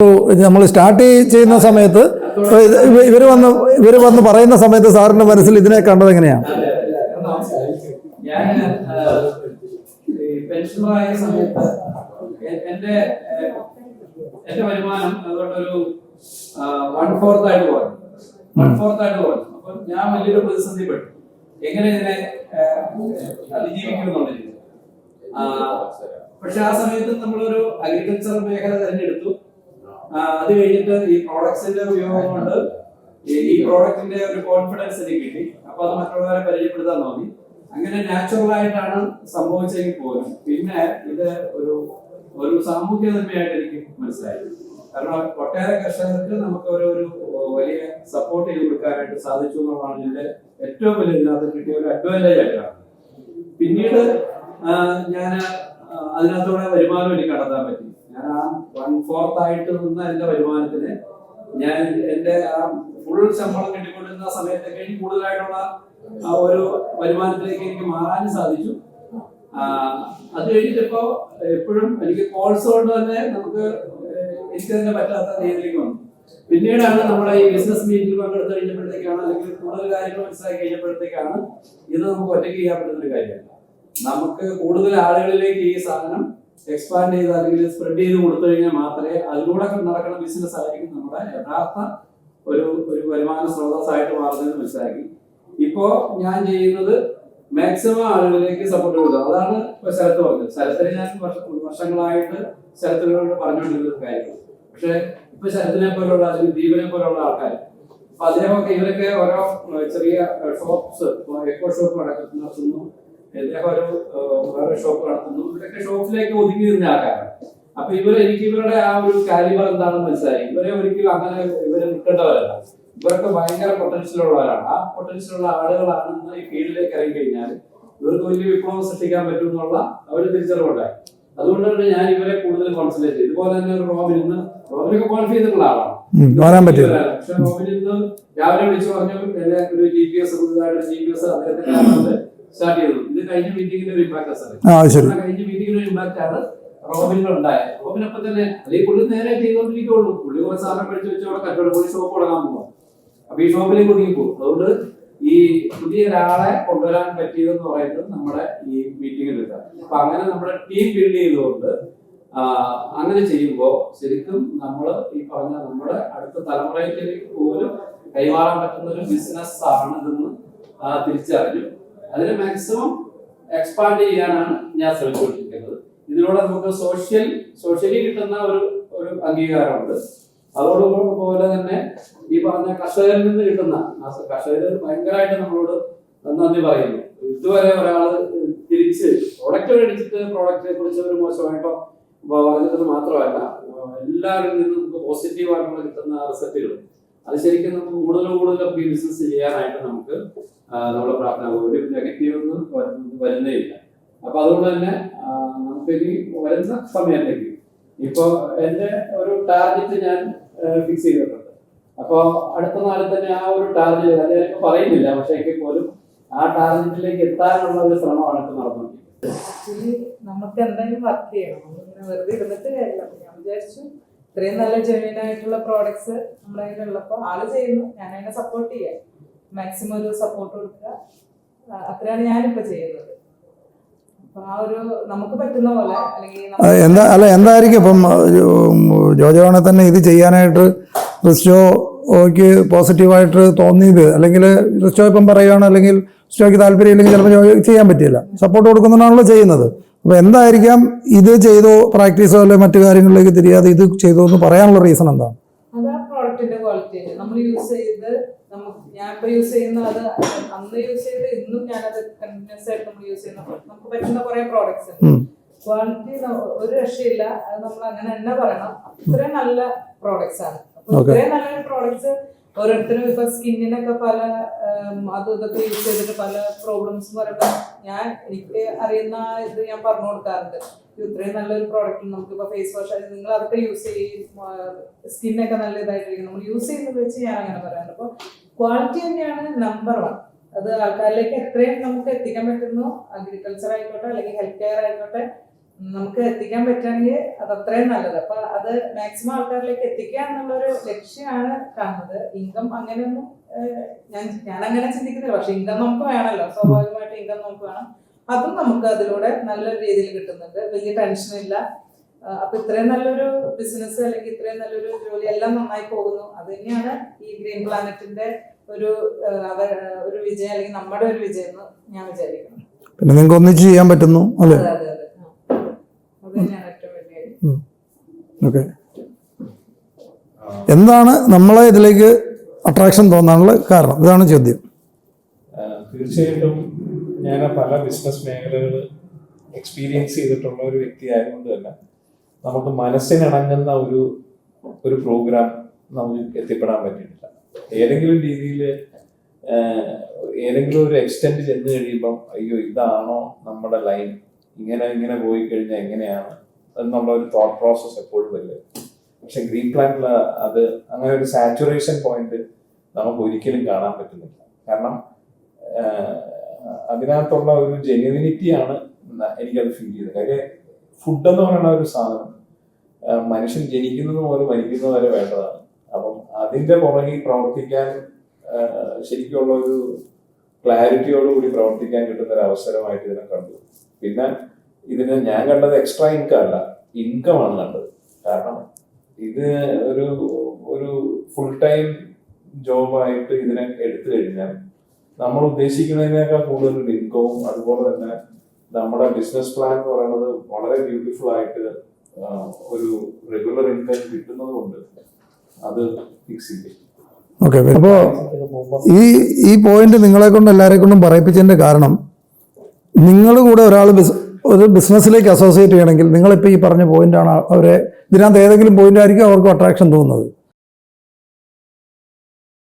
നമ്മൾ സ്റ്റാർട്ട് ചെയ്യുന്ന സമയത്ത് ഇവർ വന്ന് പറയുന്ന സമയത്ത് സാറിന്റെ മനസ്സിൽ ഇതിനെ കണ്ടത് എങ്ങനെയാണ്? ഞാൻ പെൻഷനറായ സമയത്ത് എന്റെ വരുമാനം അതുകൊണ്ടൊരു 1/4 ആയിട്ട് പോയി. അപ്പൊ ഞാൻ വലിയൊരു പ്രതിസന്ധിപ്പെട്ടു. എങ്ങനെ ഇതിനെ അതിജീവിക്കുമെന്നുള്ളത്. പക്ഷെ ആ സമയത്ത് നമ്മളൊരു അഗ്രികൾച്ചർ മേഖല തിരഞ്ഞെടുത്തു. അത് കഴിഞ്ഞിട്ട് ഈ പ്രോഡക്ട്സിന്റെ ഉപയോഗം കൊണ്ട് ഈ പ്രോഡക്റ്റിന്റെ ഒരു കോൺഫിഡൻസ് എനിക്ക് കിട്ടി. അപ്പൊ അത് മറ്റുള്ളവരെ പരിചയപ്പെടുത്താൻ തോന്നി. അങ്ങനെ നാച്ചുറൽ ആയിട്ടാണ് സംഭവിച്ചെങ്കിൽ പോലും പിന്നെ ഇത് ഒരു സാമൂഹ്യ നന്മയായിട്ട് എനിക്ക് മനസ്സിലായി. കാരണം ഒട്ടേറെ കർഷകർക്ക് നമുക്ക് ഒരു വലിയ സപ്പോർട്ട് ചെയ്ത് കൊടുക്കാനായിട്ട് സാധിച്ചു എന്നുള്ളതാണ് ഇതിന്റെ ഏറ്റവും വലിയ ഇതിനകത്ത് കിട്ടിയ ഒരു അഡ്വാൻറ്റേജ് ആയിട്ടാണ്. പിന്നീട് ഞാൻ അതിനകത്തൂടെ വരുമാനം എനിക്ക് കണ്ടെത്താൻ പറ്റി. ഞാൻ ആ 1/4 ആയിട്ട് നിന്ന എന്റെ വരുമാനത്തിന് ഞാൻ എന്റെ ആ ഫുൾ ശമ്പളം കിട്ടിക്കൊണ്ടിരുന്ന സമയത്തൊക്കെ കൂടുതലായിട്ടുള്ള ആ ഒരു വരുമാനത്തിലേക്ക് എനിക്ക് മാറാനും സാധിച്ചു. അത് കഴിഞ്ഞിട്ടിപ്പോ എപ്പോഴും എനിക്ക് കോഴ്സ് കൊണ്ട് തന്നെ നമുക്ക് എനിക്ക് തന്നെ പറ്റാത്ത രീതിയിലേക്ക് വന്നു. പിന്നീടാണ് നമ്മുടെ ഈ ബിസിനസ് മീറ്റിൽ പങ്കെടുത്ത് കഴിഞ്ഞപ്പോഴത്തേക്കാണ് അല്ലെങ്കിൽ കൂടുതൽ കാര്യങ്ങൾ മനസ്സിലാക്കി കഴിഞ്ഞപ്പോഴത്തേക്കാണ് ഇത് നമുക്ക് ഒറ്റയ്ക്ക് ചെയ്യാൻ പറ്റുന്ന ഒരു കാര്യമല്ല. നമുക്ക് കൂടുതൽ ആളുകളിലേക്ക് ഈ സാധനം എക്സ്പാൻഡ് ചെയ്ത് അല്ലെങ്കിൽ സ്പ്രെഡ് ചെയ്ത് കൊടുത്തു കഴിഞ്ഞാൽ മാത്രമേ അതിലൂടെ നടക്കുന്ന ബിസിനസ് ആയിരിക്കും നമ്മുടെ യഥാർത്ഥ ഒരു വരുമാന സ്രോതസ്സായിട്ട് മാറുന്നതെന്ന് മനസ്സിലാക്കി. ഇപ്പോ ഞാൻ ചെയ്യുന്നത് മാക്സിമം ആളുകളിലേക്ക് സപ്പോർട്ട് കൊടുക്കുക. അതാണ് ഇപ്പൊ ശരത്ത് പറഞ്ഞത്. ശരത്തിനെ ഞാൻ വർഷങ്ങളായിട്ട് ശരത്തിനോട് പറഞ്ഞുകൊണ്ടിരുന്ന കാര്യങ്ങൾ. പക്ഷെ ഇപ്പൊ ശരത്തിനെ പോലുള്ള അല്ലെങ്കിൽ ദീപനെ പോലുള്ള ആൾക്കാർ അപ്പൊ അദ്ദേഹമൊക്കെ ഇവരൊക്കെ ഓരോ ചെറിയ ഷോപ്സ് എക്കോ ഷോപ്പ് നടത്തുന്നു. അദ്ദേഹം വേറെ ഷോപ്പ് നടത്തുന്നു. ഇവരൊക്കെ ഷോപ്പിലേക്ക് ഒതുങ്ങി നിന്ന ആൾക്കാരാണ്. അപ്പൊ എനിക്ക് ഇവരുടെ ആ ഒരു കാലിബർ എന്താണെന്ന് മനസ്സിലായി. ഇവരെ ഒരിക്കലും അങ്ങനെ ഇവരെ നിൽക്കേണ്ടവരല്ല. ഇവർക്ക് ഭയങ്കര പൊട്ടൻഷ്യൽ ഉള്ളവരാണ്. ആ പൊട്ടൻഷ്യൽ ഉള്ള ആളുകളാണെന്ന് ഈ ഫീൽഡിലേക്ക് ഇറങ്ങി കഴിഞ്ഞാൽ ഇവർക്ക് വലിയ വിപ്ലവം സൃഷ്ടിക്കാൻ പറ്റും എന്നുള്ള ഒരു തിരിച്ചറിവുണ്ടായി. അതുകൊണ്ടാണ് ഞാൻ ഇവരെ കൂടുതൽ കോൺസെൻട്രേറ്റ് ചെയ്തത്. ഇതുപോലെ തന്നെ റോബിനൊക്കെ ക്വാളിഫൈ ചെയ്തിട്ടുള്ള ആളാണ്. പക്ഷെ റോബിൻ ഇന്ന് രാവിലെ വിളിച്ചു പറഞ്ഞു എന്നെ ഒരു GPS അദ്ദേഹത്തിന്റെ സ്റ്റാർട്ട് ചെയ്തു. ഇത് കഴിഞ്ഞ മീറ്റിംഗിന്റെ ഒരു ഇമ്പാക്ട് കഴിഞ്ഞ മീറ്റിംഗിന്റെ ഒരു ഇമ്പാക്ട് ആണ് റോബിനുണ്ടായത്. റോബിനൊപ്പം തന്നെ അല്ലെങ്കിൽ പുള്ളി നേരെ ചെയ്തുകൊണ്ടിരിക്കുള്ളൂ. പുള്ളി കുറച്ച് സാധനം പഠിച്ചു വെച്ചോടെ കച്ചവടം കൂടി ഷോപ്പ് തുടങ്ങാൻ പോകും. അപ്പൊ ഈ ഷോപ്പിലേക്ക് ഒതുങ്ങി പോകും. അതുകൊണ്ട് ഈ പുതിയ ഒരാളെ കൊണ്ടുവരാൻ പറ്റിയതെന്ന് പറയുന്നത് നമ്മുടെ ഈ മീറ്റിംഗിൽ എടുക്കാം. അപ്പൊ അങ്ങനെ നമ്മുടെ ടീം ബിൽഡ് ചെയ്തുകൊണ്ട് അങ്ങനെ ചെയ്യുമ്പോൾ ശരിക്കും നമ്മൾ ഈ പറഞ്ഞ നമ്മുടെ അടുത്ത തലമുറയിലേക്ക് പോലും കൈമാറാൻ പറ്റുന്ന ഒരു ബിസിനസ് ആണ് ഇതെന്ന് തിരിച്ചറിഞ്ഞു. അതിനെ മാക്സിമം എക്സ്പാൻഡ് ചെയ്യാനാണ് ഞാൻ ശ്രമിച്ചുകൊണ്ടിരിക്കുന്നത്. ഇതിലൂടെ നമുക്ക് സോഷ്യലി കിട്ടുന്ന ഒരു അംഗീകാരമുണ്ട്. അതോടുപോലെ തന്നെ ഈ പറഞ്ഞ കർഷകരിൽ നിന്ന് കിട്ടുന്ന കർഷകർ ഭയങ്കരമായിട്ട് നമ്മളോട് നന്ദി പറയുന്നു. ഇതുവരെ ഒരാള് തിരിച്ച് പ്രൊഡക്റ്റ് മേടിച്ചിട്ട് പ്രോഡക്റ്റിനെ കുറിച്ച് ഒരു മോശമായിട്ടോ പറഞ്ഞത് മാത്രമല്ല, എല്ലാവരിൽ നിന്നും നമുക്ക് പോസിറ്റീവായിട്ടുള്ള കിട്ടുന്ന റിസൾട്ടുകൾ അത് ശരിക്കും നമുക്ക് കൂടുതൽ ബിസിനസ് ചെയ്യാനായിട്ട് നമുക്ക് നമ്മുടെ പ്രാർത്ഥന ഒരു നെഗറ്റീവ് ഒന്നും വരുന്നേ ഇല്ല. അപ്പൊ അതുകൊണ്ട് തന്നെ നമുക്ക് ഇനി വരുന്ന സമയത്തേക്ക് ഇപ്പൊ എന്റെ ഒരു ടാർഗറ്റ് ഞാൻ ഫിക്സ് ചെയ്തിട്ടുണ്ട്. അപ്പൊ അടുത്ത നാളിൽ തന്നെ ആ ഒരു ടാർഗറ്റ് അത് ഞാനിപ്പോ പറയുന്നില്ല, പക്ഷെ എങ്കിൽ പോലും ആ ടാർഗറ്റിലേക്ക് എത്താനുള്ള ഒരു ശ്രമമാണ് ഇപ്പൊ നടന്നുകൊണ്ടിരിക്കുന്നത്. നമുക്ക് എന്തായാലും വർക്ക് ചെയ്യണം. വെറുതെ ഇരുന്നിട്ട് കാര്യമില്ല. ഞാൻ വിചാരിച്ചു ഇത്രയും നല്ല ജെന്യൂൻ ആയിട്ടുള്ള പ്രോഡക്ട്സ് നമ്മുടെ കയ്യിലുള്ളപ്പോ ആള് ചെയ്യുന്നു, ഞാൻ അതിനെ സപ്പോർട്ട് ചെയ്യാം. മാക്സിമം ഒരു സപ്പോർട്ട് കൊടുക്കുക, അത്രയാണ് ഞാനിപ്പോ ചെയ്യുന്നത്. അപ്പൊ ആ ഒരു നമുക്ക് പറ്റുന്ന പോലെ അല്ലെങ്കിൽ എന്തായിരിക്കും ഇപ്പം ജോജോണെ തന്നെ ഇത് ചെയ്യാനായിട്ട് റിസ്റ്റോയ്ക്ക് പോസിറ്റീവായിട്ട് തോന്നിയത്? അല്ലെങ്കിൽ റിസ്റ്റോ ഇപ്പം പറയുകയാണ് അല്ലെങ്കിൽ റിസ്റ്റോയ്ക്ക് താല്പര്യം ഇല്ലെങ്കിൽ ചിലപ്പോൾ ചെയ്യാൻ പറ്റില്ല. സപ്പോർട്ട് കൊടുക്കുന്നതാണല്ലോ ചെയ്യുന്നത്. അപ്പൊ എന്തായിരിക്കാം ഇത് ചെയ്തോ പ്രാക്ടീസോ അല്ലെ മറ്റു കാര്യങ്ങളിലേക്ക് തിരിയാതെ ഇത് ചെയ്തോ എന്ന് പറയാനുള്ള റീസൺ എന്താണ്? അതാ പ്രോഡക്റ്റിന്റെ ക്വാളിറ്റി. നമ്മൾ യൂസ് ചെയ്ത് ഞാൻ ഇപ്പൊ യൂസ് ചെയ്യുന്ന അത് അന്ന് യൂസ് ചെയ്ത് ഇന്നും ഞാനത് കണ്ടിന്യൂസ് ആയിട്ട് നമ്മൾ യൂസ് ചെയ്യുന്ന നമുക്ക് പറ്റുന്ന കുറെ പ്രോഡക്ട്സ് ഉണ്ട്. ക്വാളിറ്റി ഒരു രക്ഷയില്ല. അത് നമ്മൾ അങ്ങനെ തന്നെ പറയണം. അത്രയും നല്ല പ്രോഡക്ട്സ് ആണ്. അപ്പൊ ഇത്രയും നല്ല പ്രോഡക്ട്സ് ഓരോരുത്തരും ഇപ്പൊ സ്കിന്നിനൊക്കെ പല അതും ഇതൊക്കെ യൂസ് ചെയ്തിട്ട് പല പ്രോബ്ലംസ് പറയുമ്പോൾ എനിക്ക് അറിയുന്ന ഇത് ഞാൻ പറഞ്ഞു കൊടുക്കാറുണ്ട്. ഇത്രയും നല്ലൊരു പ്രോഡക്റ്റ് നമുക്കിപ്പോ ഫേസ് വാഷ് ആയിട്ട് നിങ്ങൾ അതൊക്കെ യൂസ് ചെയ്യും, സ്കിന്നൊക്കെ നല്ല ഇതായിട്ടിരിക്കും. നമ്മൾ യൂസ് ചെയ്യുന്നത് വെച്ച് ഞാൻ അങ്ങനെ പറയാറുണ്ട്. അപ്പൊ ക്വാളിറ്റി തന്നെയാണ് നമ്പർ 1. അത് ആൾക്കാരിലേക്ക് എത്രയും നമുക്ക് എത്തിക്കാൻ പറ്റുന്നു, അഗ്രികൾച്ചർ ആയിക്കോട്ടെ അല്ലെങ്കിൽ ഹെൽത്ത് കെയർ ആയിക്കോട്ടെ, നമുക്ക് എത്തിക്കാൻ പറ്റുകയാണെങ്കിൽ അത് അത്രയും നല്ലത്. അപ്പൊ അത് മാക്സിമം ആൾക്കാരിലേക്ക് എത്തിക്കുക എന്നുള്ളൊരു ലക്ഷ്യമാണ് കാണുന്നത്. ഇൻകം അങ്ങനെയൊന്നും ഞാൻ അങ്ങനെ ചിന്തിക്കുന്നില്ല. പക്ഷെ ഇൻകം നമുക്ക് വേണമല്ലോ, സ്വാഭാവികമായിട്ട് ഇൻകം നമുക്ക് വേണം. അതും നമുക്ക് അതിലൂടെ നല്ലൊരു രീതിയിൽ കിട്ടുന്നുണ്ട്, വലിയ ടെൻഷനില്ല. അപ്പൊ ഇത്രയും നല്ലൊരു ബിസിനസ് അല്ലെങ്കിൽ ഇത്രയും നല്ലൊരു ജോലി എല്ലാം നന്നായി പോകുന്നു. അത് തന്നെയാണ് ഈ ഗ്രീൻ പ്ലാനറ്റിന്റെ ഒരു വിജയം, അല്ലെങ്കിൽ നമ്മുടെ ഒരു വിജയം എന്ന് ഞാൻ വിചാരിക്കുന്നു. പിന്നെ നിങ്ങൾക്ക് ഒന്നിച്ച് ചെയ്യാൻ പറ്റുന്നു അല്ലേ? അതെ അതെ അതെ, അത് തന്നെയാണ് ഏറ്റവും വലിയ കാര്യം. ഓക്കെ, എന്താണ് നമ്മളെ ഇതിലേക്ക് അട്രാക്ഷൻ തോന്നാനുള്ള കാരണം? ഇതാണ് ചോദ്യം. തീർച്ചയായിട്ടും ഞാൻ പല ബിസിനസ് മേഖലകൾ എക്സ്പീരിയൻസ് ചെയ്തിട്ടുള്ള ഒരു വ്യക്തി ആയതുകൊണ്ട് തന്നെ നമുക്ക് മനസ്സിനിണങ്ങുന്ന ഒരു പ്രോഗ്രാം നമുക്ക് എത്തിപ്പെടാൻ പറ്റിയിട്ടില്ല. ഏതെങ്കിലും രീതിയിൽ ഏതെങ്കിലും ഒരു എക്സ്റ്റെൻഡ് ചെന്ന് കഴിയുമ്പം അയ്യോ ഇതാണോ നമ്മുടെ ലൈൻ, ഇങ്ങനെ പോയി കഴിഞ്ഞാൽ എങ്ങനെയാണ് എന്നുള്ള ഒരു തോട്ട് പ്രോസസ് എപ്പോഴും വരിക. പക്ഷെ ഗ്രീൻ പ്ലാന്റിൽ അത് അങ്ങനെ ഒരു സാച്ചുറേഷൻ പോയിന്റ് നമുക്ക് ഒരിക്കലും കാണാൻ പറ്റുന്നില്ല. കാരണം അതിനകത്തുള്ള ഒരു ജെന്യുവിനിറ്റിയാണ് എനിക്കത് ഫീൽ ചെയ്തത്. കാര്യം ഫുഡ് എന്ന് പറയുന്ന ഒരു സാധനം മനുഷ്യൻ ജനിക്കുന്നത് മുതൽ മരിക്കുന്നത് വരെ വേണ്ടതാണ്. അപ്പം അതിന്റെ പുറകിൽ പ്രവർത്തിക്കാൻ ശരിക്കുള്ള ഒരു ക്ലാരിറ്റിയോടുകൂടി പ്രവർത്തിക്കാൻ കിട്ടുന്ന ഒരു അവസരമായിട്ട് ഇതിനെ കണ്ടു. പിന്നെ ഇതിന് ഞാൻ കണ്ടത് എക്സ്ട്രാ ഇൻകം അല്ല, ഇൻകമാണ് കണ്ടത്. കാരണം ഇത് ഒരു ഫുൾ ടൈം ജോബായിട്ട് ഇതിനെ എടുത്തു കഴിഞ്ഞാൽ നമ്മൾ ഉദ്ദേശിക്കുന്നതിനേക്കാൾ കൂടുതൽ ഇൻകവും, അതുപോലെ തന്നെ നമ്മുടെ ബിസിനസ് പ്ലാൻ എന്ന് പറയുന്നത് വളരെ ബ്യൂട്ടിഫുൾ ആയിട്ട് ഒരു റെഗുലർ ഇൻകം കിട്ടുന്നത് കൊണ്ട് അത് ഫിക്സ് ചെയ്തു. ഓക്കെ, അപ്പോൾ ഈ പോയിന്റ് നിങ്ങളെ കൊണ്ട് എല്ലാവരെ കൊണ്ടും പറയിപ്പിച്ചതിന്റെ കാരണം, നിങ്ങൾ കൂടെ ഒരാൾ ഒരു ബിസിനസ്സിലേക്ക് അസോസിയേറ്റ് ചെയ്യണമെങ്കിൽ നിങ്ങളിപ്പോൾ ഈ പറഞ്ഞ പോയിന്റാണ് അവരെ ഇതിനകത്ത് ഏതെങ്കിലും പോയിന്റ് ആയിരിക്കും അവർക്ക് അട്രാക്ഷൻ തോന്നുന്നത്.